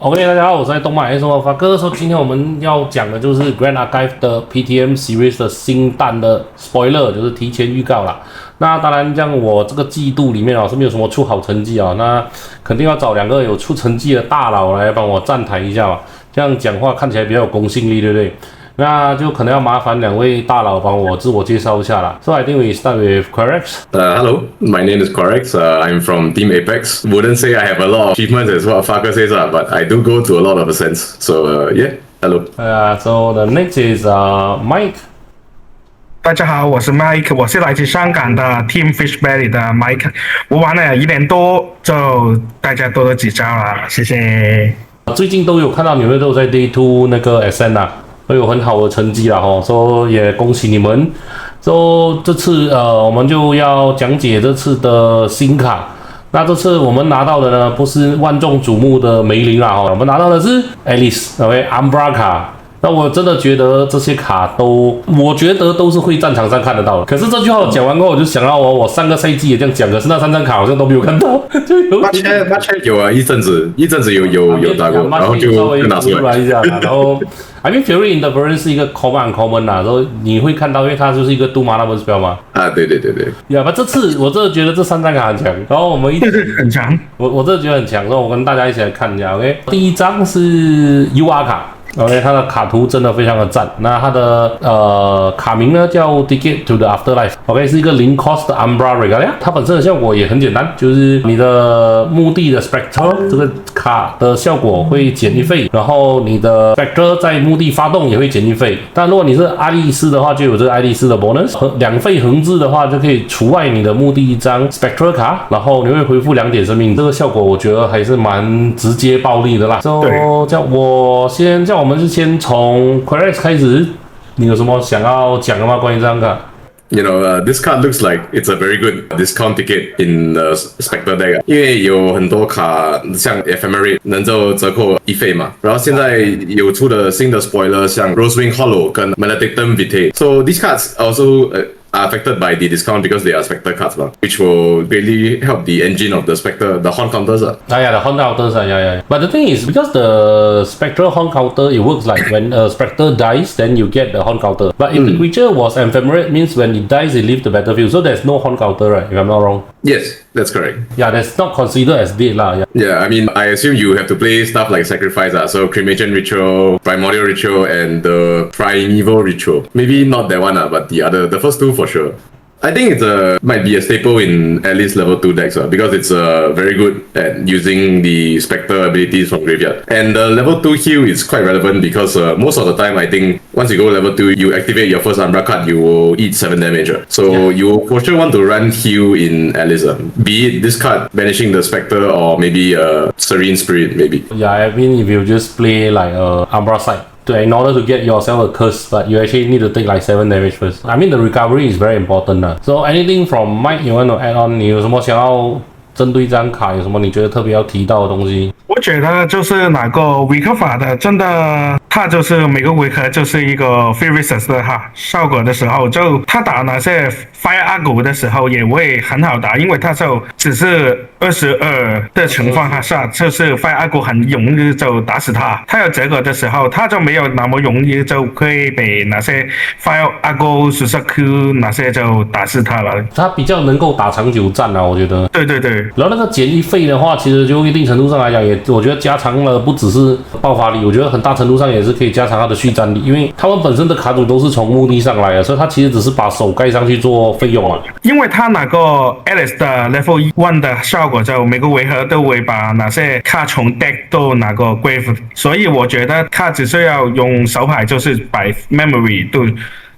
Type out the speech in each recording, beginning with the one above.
OK， 大家好，我是在动漫 S 发哥。说今天我们要讲的就是 Grand Archive 的 PTM Series 的新弹的 spoiler， 就是提前预告啦。那当然，像我这个季度里面是没有什么出好成绩啊，那肯定要找两个有出成绩的大佬来帮我站台一下嘛，这样讲话看起来比较有公信力，对不对？那就可能要麻烦两位大佬帮我自我介绍一下啦。So I think we start with Quarax. Hello, my name is Quarax. I'm from Team Apex. Wouldn't say I have a lot of achievements as what Farker says, but I do go to a lot of events. So yeah, hello. So the next is Mike. 大家好，我是 Mike， 我是来自香港的 Team Fishberry 的 Mike。我玩了1年多，就大家多多指教啦，谢谢。最近都有看到你们都有在 Day 2那个 SN 啊。都有很好的成绩啦吼，所以也恭喜你们。所以这次我们就要讲解这次的新卡。那这次我们拿到的呢，不是万众瞩目的梅林啦吼，我们拿到的是 Alice，OK Umbra 卡。那我真的觉得这些卡我觉得都是会战场上看得到的。可是这句话我讲完过后，我就想到我上个赛季也这样讲，可是那3张卡好像都没有看到，就有。有啊，一阵子有打过，然后就拿出来一下啦。然后 I mean Fury Interference 是一个 common 啦，然后你会看到，因为它就是一个 Do Mana Spell 嘛。啊，对。呀，这次我真的觉得这3张卡很强，然后我们很强，我真的觉得很强，然后我跟大家一起来看一下。OK， 第一张是 UR 卡。OK， 它的卡图真的非常的赞。那它的卡名呢叫 Ticket to the Afterlife。OK， 是一个0 cost 的 Umbra Regalia。它本身的效果也很简单，就是你的墓地的 Spectre 这个卡的效果会减1费，然后你的 Spectre 在墓地发动也会减1费。但如果你是爱丽丝的话，就有这个爱丽丝的 bonus。2费横置的话，就可以除外你的墓地一张 Spectre 卡，然后你会恢复2点生命。这个效果我觉得还是蛮直接暴力的啦。So， 这样我们是先从 Quarax 开始，你有什么想要讲的吗？关于这张卡 You know, this card looks like it's a very good discount ticket in the Spectre deck. 因为有很多卡像 Ephemerate 能够折扣1费嘛，然后现在有出的新的 spoiler 像 Rosewing Hollow 跟 Maledictum Vitae. So these cards also are affected by the discount because they are Spectre cards, which will really help the engine of the Spectre, the Horn counters. Yeah, the Horn counters. Yeah. But the thing is, because the Spectre Horn counter, it works like when a Spectre dies, then you get the Horn counter. But if the creature was ephemerate, means when it dies, it leaves the battlefield. So there's no Horn counter, right? If I'm not wrong. Yes, that's correct. Yeah, that's not considered as dead lah. Yeah, I mean, I assume you have to play stuff like Sacrifice, so Cremation Ritual, Primordial Ritual, and the Primeval Ritual. Maybe not that one, but the first two for sure. I think it might be a staple in at least level 2 decks because it's very good at using the Spectre abilities from graveyard. And the level 2 heal is quite relevant because most of the time I think once you go level 2, you activate your first Umbra card, you will eat 7 damage. So you for sure want to run heal in Alice. Be it this card banishing the Spectre or maybe Serene Spirit maybe. Yeah, I mean if you just play like Umbra side. In order to get yourself a curse, but you actually need to take like 7 damage first. I mean the recovery is very important. So anything from Mike you want to add on? 你有什么想要针对这张卡有什么你觉得特别要提到的东西？我觉得就是哪个维克法的，真的它就是每个回合就是一个 free resist 的效果的时候，就他打那些 fire argo 的时候也会很好打，因为他就只是22的情况下，就是 fire argo 很容易就打死他。他有这个的时候，他就没有那么容易就可以被那些 fire argo Q 那些就打死他了。他比较能够打长久战啊，我觉得。对。然后那个减1费的话，其实就一定程度上来讲我觉得加强了不只是爆发力，我觉得很大程度上也是可以加强它的续战力，因为他们本身的卡组都是从墓地上来的，所以它其实只是把手盖上去做费用啊。因为它那个 Alice 的 Level 1的效果，就每个回合都会把那些卡从 deck 到那个 grave， 所以我觉得它只需要用手牌，就是把 memory 都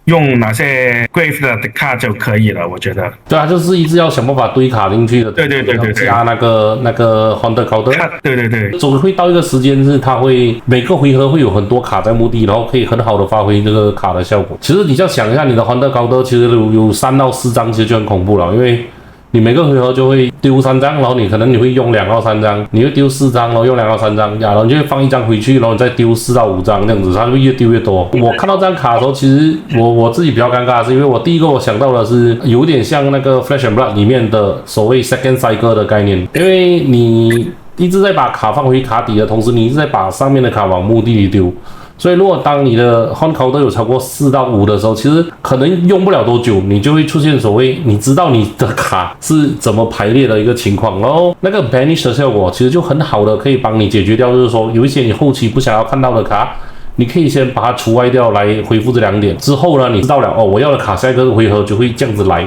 用哪些 grave 的卡就可以了，我觉得。对啊，就是一直要想办法堆卡进去的。对，加那个 Hunter counter。对。总会到一个时间是它会每个回合会有很多卡在墓地，然后可以很好的发挥这个卡的效果。其实你这样想一下，你的 Hunter counter 其实有3到4张，其实就很恐怖了，因为你每个回合就会丢3张，然后你可能会用2到3张，你会丢4张，然后用2到3张，然后你就会放1张回去，然后你再丢4到5张这样子，它就会越丢越多。我看到这张卡的时候，其实我自己比较尴尬，是因为我第一个我想到的是有点像那个 Flesh and Blood 里面的所谓 Second Cycle 的概念，因为你一直在把卡放回卡底的同时，你一直在把上面的卡往墓地里丢。所以如果当你的 Horn Counter 有超过4到5的时候，其实可能用不了多久，你就会出现所谓你知道你的卡是怎么排列的一个情况。然后那个 Banish 的效果其实就很好的可以帮你解决掉，就是说有一些你后期不想要看到的卡，你可以先把它除外掉来恢复这2点。之后呢，你知道了我要的卡下一个回合就会这样子来。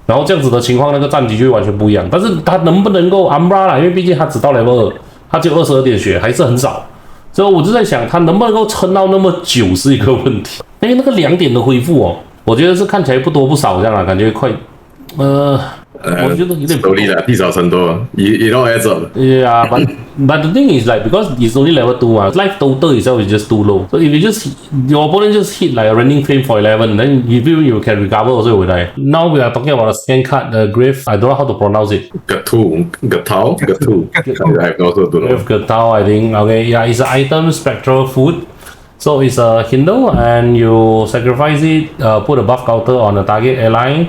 然后这样子的情况，那个战绩就会完全不一样。但是它能不能够 Umbra 啦？因为毕竟它只到 Level 2，它只有22点血，还是很少。所以我就在想，它能不能够撑到那么久是一个问题。因为那个2点的恢复哦，我觉得是看起来不多不少这样啦，感觉快我觉得有点手里的地少成多 ，it all adds up. Yeah, but the thing is like because it's only level 2 life total itself is just too low. So if you just your opponent just hit like a running frame for 11, then you can recover also will die. Now we are talking about the second card, the Grave. I don't know how to pronounce it. Gateau. I also don't know. Grave Gateau, I think. Okay, yeah, it's an item spectral food. So it's a Hindle and you sacrifice it, put a buff counter on the target ally.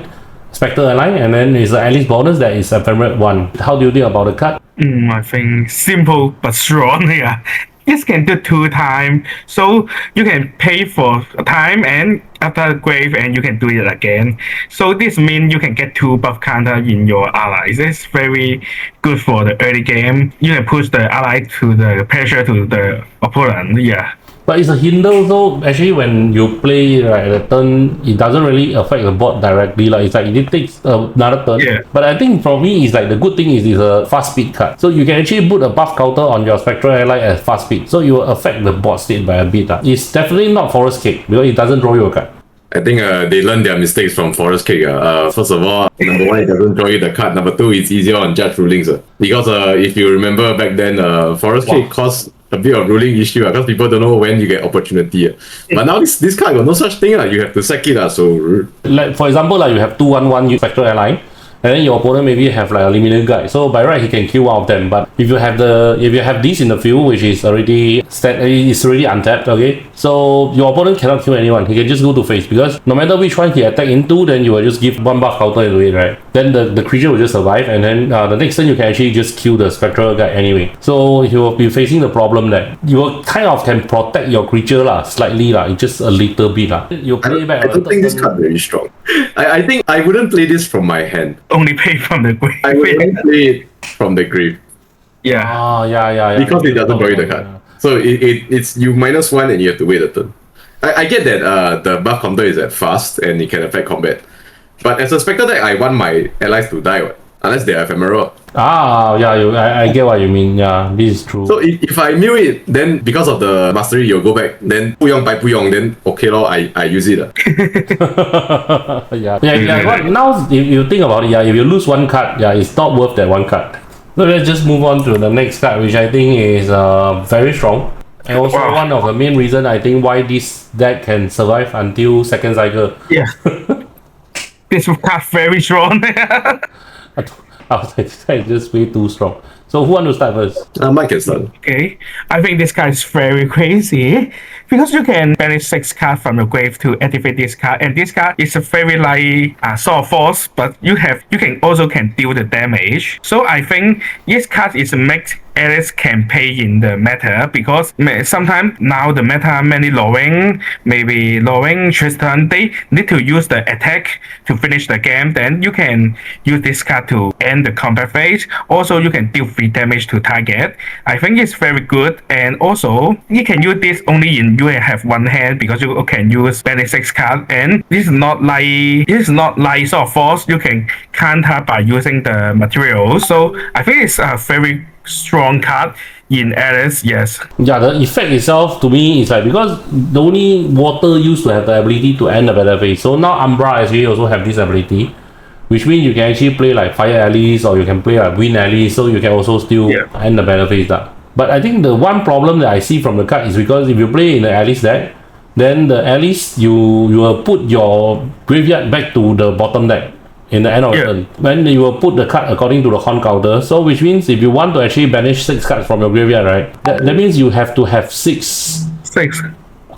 Spectre ally, and then it's an Alice bonus that is ephemeral 1. How do you think about the card? I think simple but strong here. This can do 2 times, so you can pay for time and after grave and you can do it again. So this means you can get 2 buff counter in your allies. It's very good for the early game. You can push the ally to the pressure to the opponent. Yeah. But it's a Hindle, so actually when you play right the turn, it doesn't really affect the board directly. Like it's like it takes another turn. Yeah. But I think for me, it's like the good thing is it's a fast speed card. So you can actually put a buff counter on your Spectral ally at fast speed. So you will affect the board state by a bit. It's definitely not Forest Cake because it doesn't draw you a card. I think they learned their mistakes from Forest Cake. First of all, number 1, it doesn't draw you the card. Number 2, it's easier on judge rulings. Because if you remember back then, Forest Cake cost a bit of ruling issue because people don't know when you get opportunity. But now this card got no such thing. You have to sack it. So like for example, like you have 2/1/1 Spectral ally. And then your opponent maybe have like a limited guide. So by right he can kill one of them. But if you have this in the field, which is already untapped, okay? So your opponent cannot kill anyone. He can just go to face because no matter which one he attack into, then you will just give 1 buff counter into it, right? Then the creature will just survive, and then the next turn you can actually just kill the spectral guy anyway. So you will be facing the problem that you will kind of can protect your creature slightly just a little bit You play back. I don't think this card very strong. I think I wouldn't play this from my hand. Only pay from the grave. I wouldn't play it from the grave. Yeah. Yeah. Because it doesn't draw you the card. So it's you -1 and you have to wait a turn. I get that the buff counter is at fast and it can affect combat. But as a Spectre deck, I want my allies to die, unless they are ephemeral. I get what you mean. Yeah, this is true. So if I mill it, then because of the mastery, you'll go back. Then 不用白不用, then okay lor, I use it. Yeah. Now if you think about it, if you lose 1 card, it's not worth that 1 card. So let's just move on to the next card, which I think is very strong. And also one of the main reasons I think why this deck can survive until second cycle. Yeah. This card very strong. I was like, just way too strong. So who wants to start first? Mike can start. Okay, I think this card is very crazy because you can banish 6 cards from the grave to activate this card, and this card is a very light Sword of Force, but you can also deal the damage. So I think this card is make Alice can pay in the meta because sometimes now the meta many lowing Tristan, they need to use the attack to finish the game. Then you can use this card to end the combat phase. Also, you can deal free damage to target. I think it's very good, and also you can use this only in you have 1 hand because you can use banish 6 cards, and this is not like Sword of Force. You can counter by using the materials. So I think it's a very strong card in Alice, yes. Yeah, the effect itself to me is like because the only water used to have the ability to end the battle phase. So now Umbra actually also have this ability, which means you can actually play like fire allies or you can play like wind allies, so you can also still end the battle phase. But I think the one problem that I see from the card is because if you play in the Alice deck, then the Alice you will put your graveyard back to the bottom deck in the end of the turn. Then you will put the card according to the Horn counter. So which means if you want to actually banish 6 cards from your graveyard, right? That means you have to have 6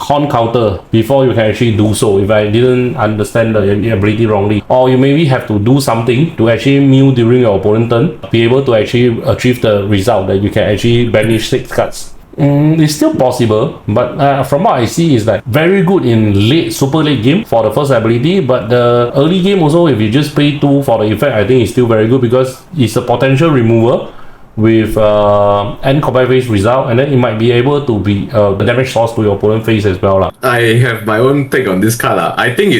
horn counter before you can actually do so if I didn't understand the ability wrongly. Or you maybe have to do something to actually mill during your opponent turn, be able to actually achieve the result that you can actually banish 6 cards. It's still possible, but from what I see is like very good in super late game for the first ability, but the early game also, if you just pay 2 for the effect, I think it's still very good because it's a potential remover with end combat phase result, and then it might be able to be the damage source to your opponent face as well. I have my own take on this card. I think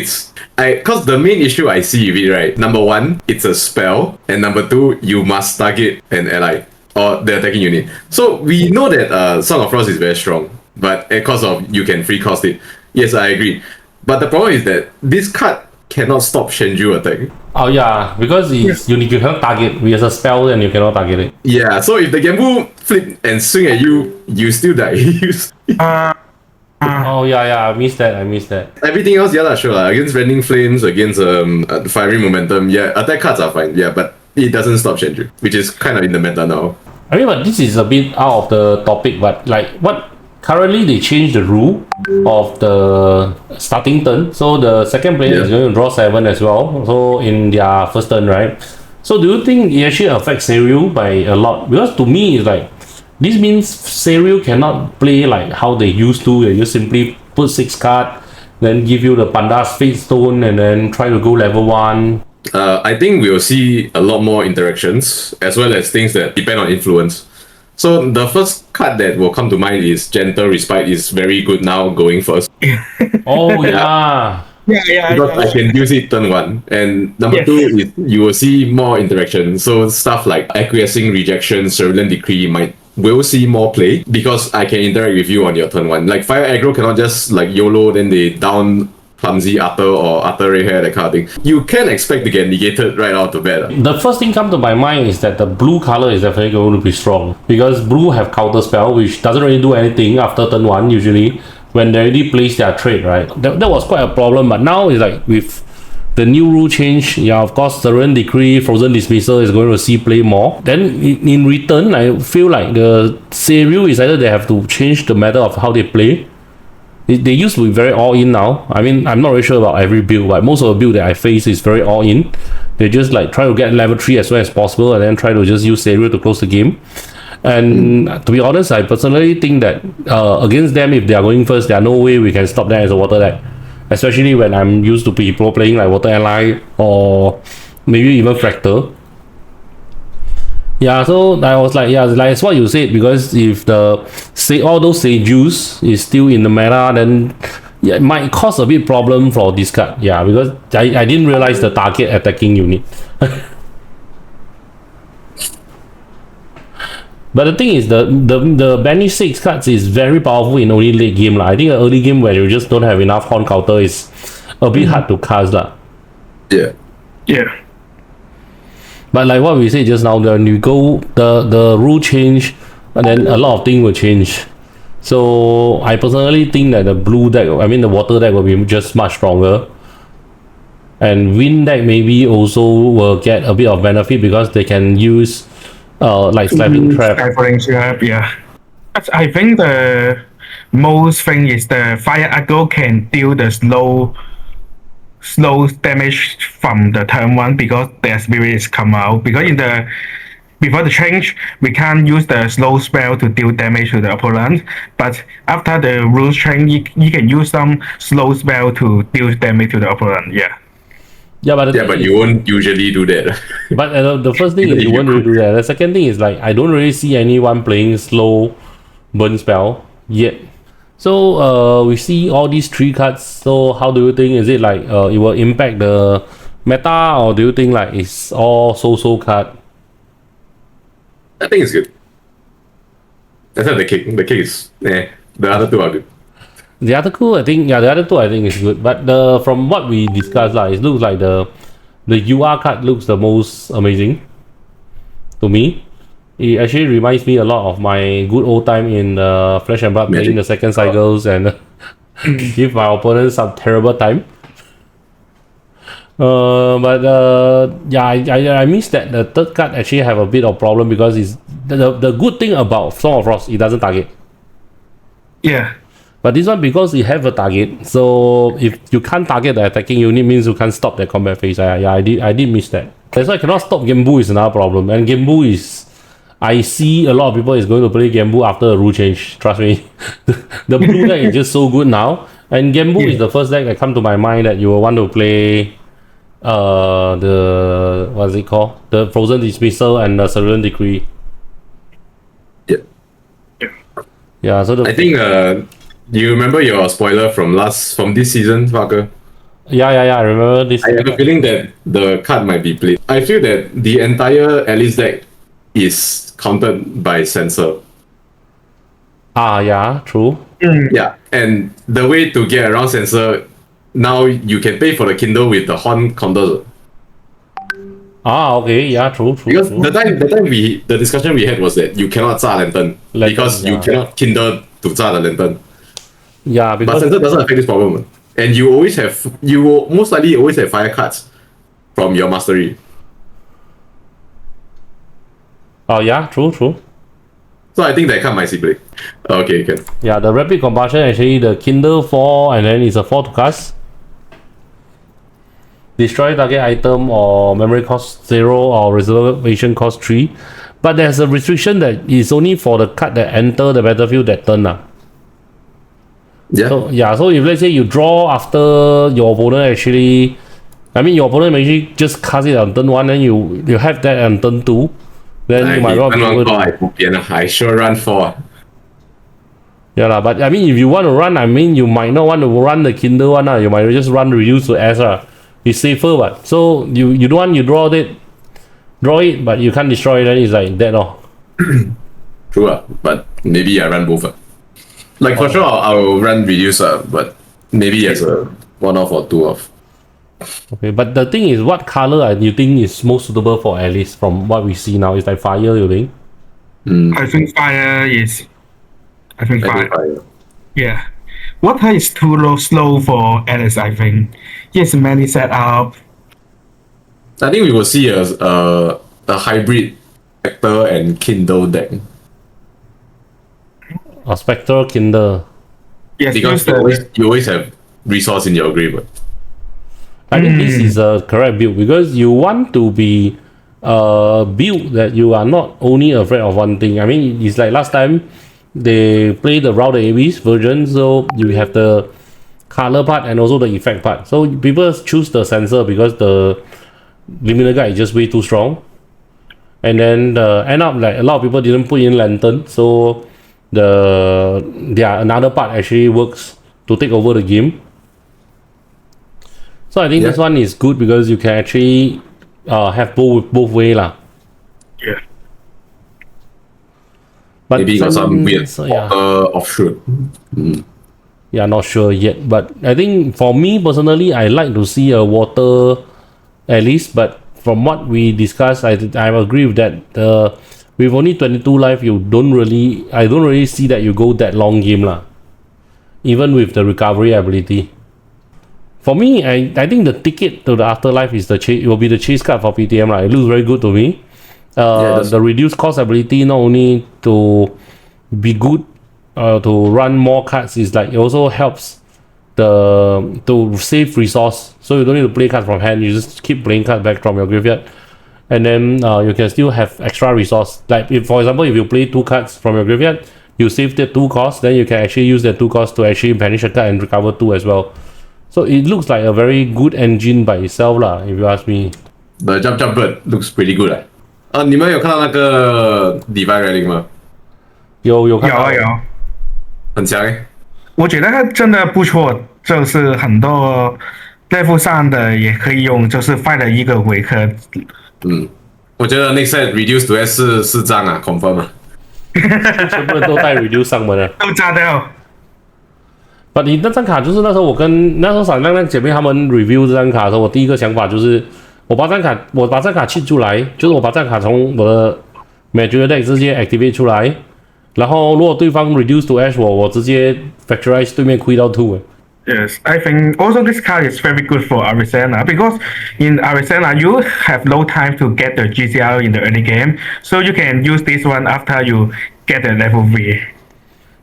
cause the main issue I see with it, right? Number 1, it's a spell, and number 2, you must target an ally or the attacking unit. So we know that Song of Frost is very strong, but because of you can free cost it. Yes, I agree. But the problem is that this card cannot stop Shenju attack. Oh yeah, because it's unique, you cannot target. With a spell, and you cannot target it. Yeah, so if the Gambu flip and swing at you, you still die. Oh yeah, I missed that. Everything else, yeah, sure. Against Rending Flames, against Firing Momentum, yeah, attack cards are fine, yeah, but it doesn't stop Shenju, which is kind of in the meta now. I mean, but this is a bit out of the topic, but like what currently they changed the rule of the starting turn, so the second player is going to draw 7 as well, so in their first turn, right? So do you think it actually affects Seiryu by a lot? Because to me it's like this means Seiryu cannot play like how they used to. They just simply put 6 cards, then give you the Panda's Fate Stone, and then try to go level 1. I think we'll see a lot more interactions as well as things that depend on influence. So the first card that will come to mind is Gentle Respite is very good now going first. Oh yeah. Because I can use it turn 1. And number 2 is you will see more interaction. So stuff like Acquiescing Rejection, Surveillance Decree will see more play because I can interact with you on your turn 1. Like Fire Aggro cannot just like YOLO, then they down Clumsy Arthur or Arthur Ray Hair, that kind of thing. You can expect to get negated right out the bat. The first thing come to my mind is that the blue color is definitely going to be strong because blue have counter spell which doesn't really do anything after turn 1 usually when they already place their trade, right? That was quite a problem, but now it's like with the new rule change, yeah, of course, Surrender Decree, Frozen Dismissal is going to see play more. Then in return, I feel like the Seiryu is either they have to change the matter of how they play. They used to be very all-in now. I mean, I'm not really sure about every build, but most of the build that I face is very all-in. They just like try to get level 3 as well as possible and then try to just use Seiryu to close the game. And to be honest, I personally think that against them, if they are going first, there are no way we can stop them as a water deck. Especially when I'm used to people playing like Water Ally or maybe even Fractal. Yeah, so I was like, yeah, like it's what you said, because if all those Seijus is still in the meta, then yeah, it might cause a bit problem for this card. Yeah, because I didn't realize the target attacking unit. But the thing is, the banish 6 cards is very powerful in only late game. I think early game where you just don't have enough horn counter is a bit hard to cast. Yeah. But like what we said just now, when you go, the rule change, and then a lot of things will change. So I personally think that the blue deck, I mean the water deck will be just much stronger. And wind deck maybe also will get a bit of benefit because they can use like Stifling Trap. Stifling Trap, yeah. But I think the most thing is the Fire Aggro can deal the slow damage from the turn 1 because their spirits come out. Because before the change, we can't use the slow spell to deal damage to the opponent. But after the rules change, you can use some slow spell to deal damage to the opponent. Yeah, but you won't usually do that. But the first thing is you won't really do that. The second thing is like I don't really see anyone playing slow burn spell yet. So we see all these 3 cards. So how do you think? Is it like it will impact the meta, or do you think like it's all so card? I think it's good. That's not the kick. The kick is the other 2 are good. The other two, I think, is good. But from what we discussed, it looks like the UR card looks the most amazing to me. It actually reminds me a lot of my good old time in Flesh and Blood, playing the second cycles and give my opponents some terrible time. Yeah, I miss that the third card actually have a bit of problem because it's the good thing about Song of Frost, it doesn't target. Yeah. But this one, because you have a target, so if you can't target the attacking unit, means you can't stop the combat phase. I did miss that. That's why I cannot stop Gembu is another problem. And Gembu is, I see a lot of people is going to play Gembu after the rule change. Trust me, the blue deck is just so good now. And Gembu is the first deck that come to my mind that you will want to play. The what's it called? The Frozen Dismissal and the Cerulean Decree. Yeah. So I think you remember your spoiler from this season, Parker? Yeah. I remember this. I have a feeling that the card might be played. I feel that the entire Alice deck is counted by censor. Yeah, true. Yeah, and the way to get around censor, now you can pay for the Kindle with the horn counters. Okay, yeah, true. Because the time the discussion we had was that you cannot 炸 lantern because you cannot Kindle to 炸 the lantern. Yeah, But because censor doesn't affect this problem. And you will most likely always have fire cards from your mastery. Yeah, true. So I think that card might see play. Okay, can. Yeah, the Rapid Combustion actually the Kindle 4 and then it's a 4 to cast. Destroy target item or memory cost 0 or reservation cost 3. But there's a restriction that is only for the card that enter the battlefield that turn. Yeah. So if let's say you draw after your opponent actually, your opponent actually just cast it on turn 1 and you have that on turn 2, then you might not be able to. I sure run 4. Yeah, but if you want to run, you might not want to run the Kindle one. You might just run reduce to S. It's safer, but so you don't want you draw it, but you can't destroy it, then it's like that. True, but maybe I run both. Like for sure, I'll run reduce, but maybe as a 1-off or 2-off. Okay, but the thing is, what color you think is most suitable for Alice from what we see now? Is like fire, you think? I think fire is. I think fire. Yeah. Water is too slow for Alice, I think. Yes, many setup. I think we will see a hybrid Spectre and Kindle deck. A Spectre Kindle. Yes, because you always have resource in your grave. I think this is a correct build because you want to be build that you are not only afraid of one thing. It's like last time they play the Route ABs version, so you have the color part and also the effect part. So people choose the sensor because the Liminal Guide is just way too strong. And then end up like a lot of people didn't put in Lantern, so another part actually works to take over the game. So I think this one is good because you can actually have both way lah. Yeah. But maybe got some weird offshoot. Yeah, not sure yet. But I think for me personally, I like to see a water at least. But from what we discussed, I agree with that. With only 22 life, I don't really see that you go that long game lah. Even with the recovery ability. For me, I think the ticket to the Afterlife is will be the chase card for PTM lah. It looks very good to me. The reduced cost ability not only to be good to run more cards, is like it also helps to save resource, so you don't need to play cards from hand, you just keep playing cards back from your graveyard, and then you can still have extra resource. Like if for example if you play 2 cards from your graveyard, you save the 2 costs, then you can actually use the 2 costs to actually banish a card and recover 2 as well. So it looks like a very good engine by itself lah, if you ask me. The jump bird looks pretty good 你们有看到那个 Divine Relic 吗？有看到，有，很强我觉得它真的不错，就是很多level上的也可以用，就是 fight 了一个回合。我觉得 next set reduce to S 4张confirm 全部人都带 reduce 上门了，都炸掉。你那张卡就是那时候我跟那时候闪亮亮姐妹他们 review 这张卡的时候，我第一个想法就是我把这张卡切出来，就是我把这张卡从我的 Magic Deck 直接 activate 出来，然后如果对方 reduce to Ash 我直接 Factorize 对面亏到 2 Yes, I think also this card is very good for Arizona because in Arizona you have no time to get the GCL in the early game, so you can use this one after you get the level 3.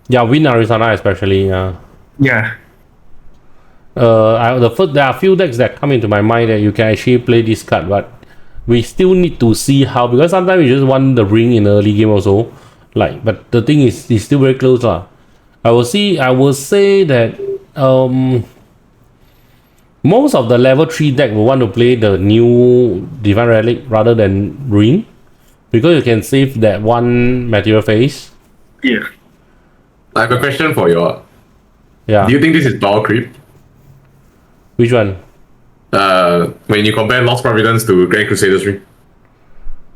Yeah, win Arizona especially. Yeah. Yeah. There are few decks that come into my mind that you can actually play this card, but we still need to see how, because sometimes you just want the ring in the early game also. Like, but the thing is, it's still very close lah. I will say that most of the level 3 deck will want to play the new Divine Relic rather than ring, because you can save that one material phase. Yeah. I have a question for you all. Yeah. Do you think this is power creep? Which one? When you compare Lost Providence to Grand Crusader 3?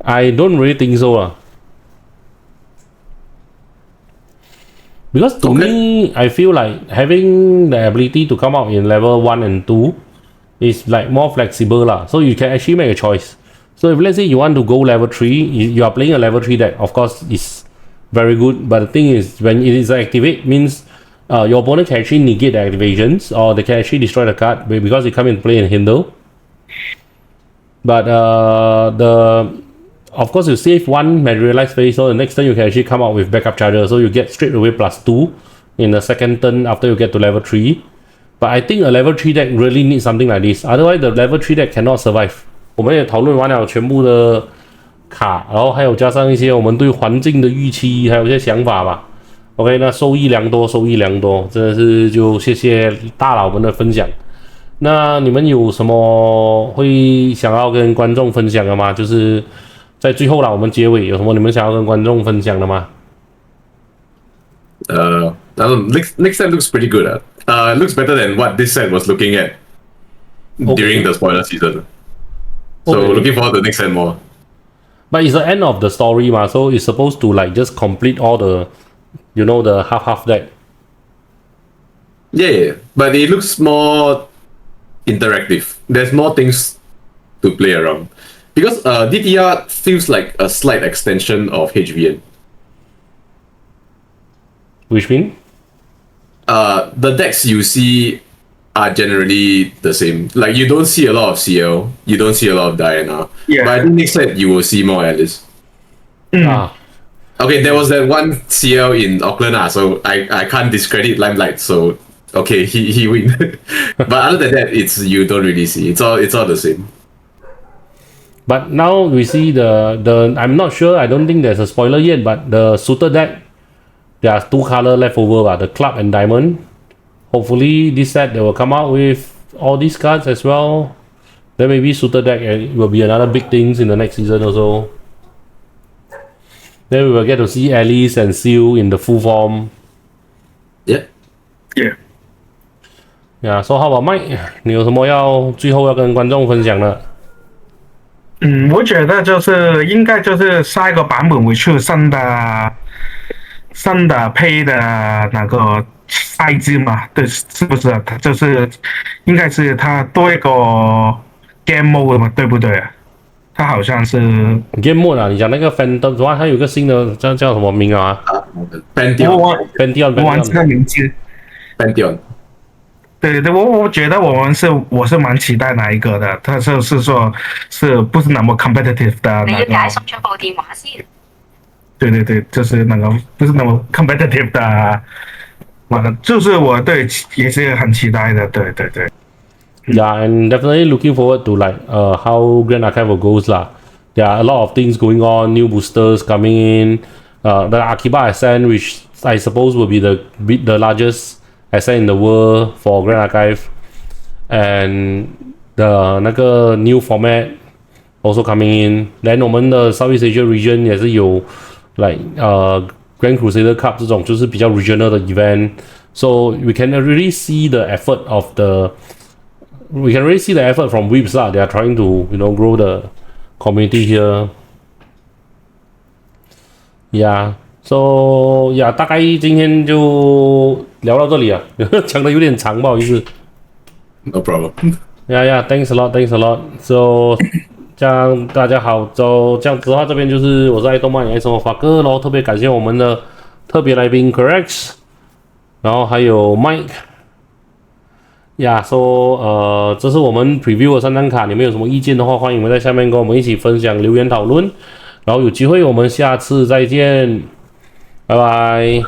I don't really think so. Because to me, I feel like having the ability to come out in level 1 and 2 is like more flexible lah. So you can actually make a choice. So if let's say you want to go level 3, you are playing a level 3 deck, of course it's very good. But the thing is, when it is activate, means your opponent can actually negate the activations, or they can actually destroy the card because it come into play and handle. But of course, you save one materialized phase, so the next turn you can actually come out with backup charger, so you get straight away +2 in the second turn after you get to level 3. But I think a level 3 deck really needs something like this, otherwise the level 3 deck cannot survive. 我们也讨论完了全部的卡，然后还有加上一些我们对环境的预期，还有一些想法吧。OK， 那收益良多，真的是就谢谢大佬们的分享。那你们有什么会想要跟观众分享的吗？就是在最后啦，我们结尾有什么你们想要跟观众分享的吗？Next set looks pretty good. Looks better than what this set was looking at during the spoiler season. So looking forward to the next set more. But it's the end of the story ma, so it's supposed to like just complete all the, the half deck. Yeah, but it looks more interactive. There's more things to play around. Because DTR feels like a slight extension of HVN. Which mean? The decks you see are generally the same. Like, you don't see a lot of CL, you don't see a lot of Diana. Yeah. But I think next set you will see more Alice. Okay, there was that one CL in Auckland, so I can't discredit Limelight, so okay, he win. But other than that, you don't really see. It's all the same. But now we see the I'm not sure, I don't think there's a spoiler yet, but the Suitor deck, there are 2 color left over, the Club and Diamond. Hopefully this set they will come out with all these cards as well. Then maybe Suitor deck will be another big things in the next season also. Then we will get to see Alice and Seal in the full form. Yeah. Yeah, so how about Mike? 你有什么最后要跟观众分享的？我觉得应该下一个版本会出新的配的那个赛制嘛，对，是不是？它应该是它多一个 game mode 嘛，对不对？它好像是 game mode 啊，你讲那个 Phantom， 它有个新的叫什么名啊？Pantheon， 我忘记了名字。Pantheon。对，我觉得我是蛮期待哪一个的，它是说是不是那麼 competitive 的那個？你要送出部電話先。對，就是那個不是那麼 competitive 的，就是我對也是很期待的，對。Yeah, and definitely looking forward to like how Grand Archive goes lah. There are a lot of things going on, new boosters coming in. The Akiba Ascent, which I suppose will be the largest ascent in the world for Grand Archive, and the 那个 new format also coming in. Then 我们的 Southeast Asia region 也是有 like Grand Crusader Cup 这种就是比较 regional 的 event. So we can really see the effort from Whips lah. They are trying to grow the community here. Yeah. So yeah， 大概今天就聊到这里啊，讲的有点长，不好意思。No problem. Yeah, thanks a lot. So 这样大家好，就这样子的话，这边就是我是爱动漫也爱生活法哥，然后特别感谢我们的特别来宾 Quarax， 然后还有 Mike。Yeah， 这是我们 preview 的3张卡，你们有什么意见的话，欢迎你们在下面跟我们一起分享留言讨论，然后有机会我们下次再见。拜拜。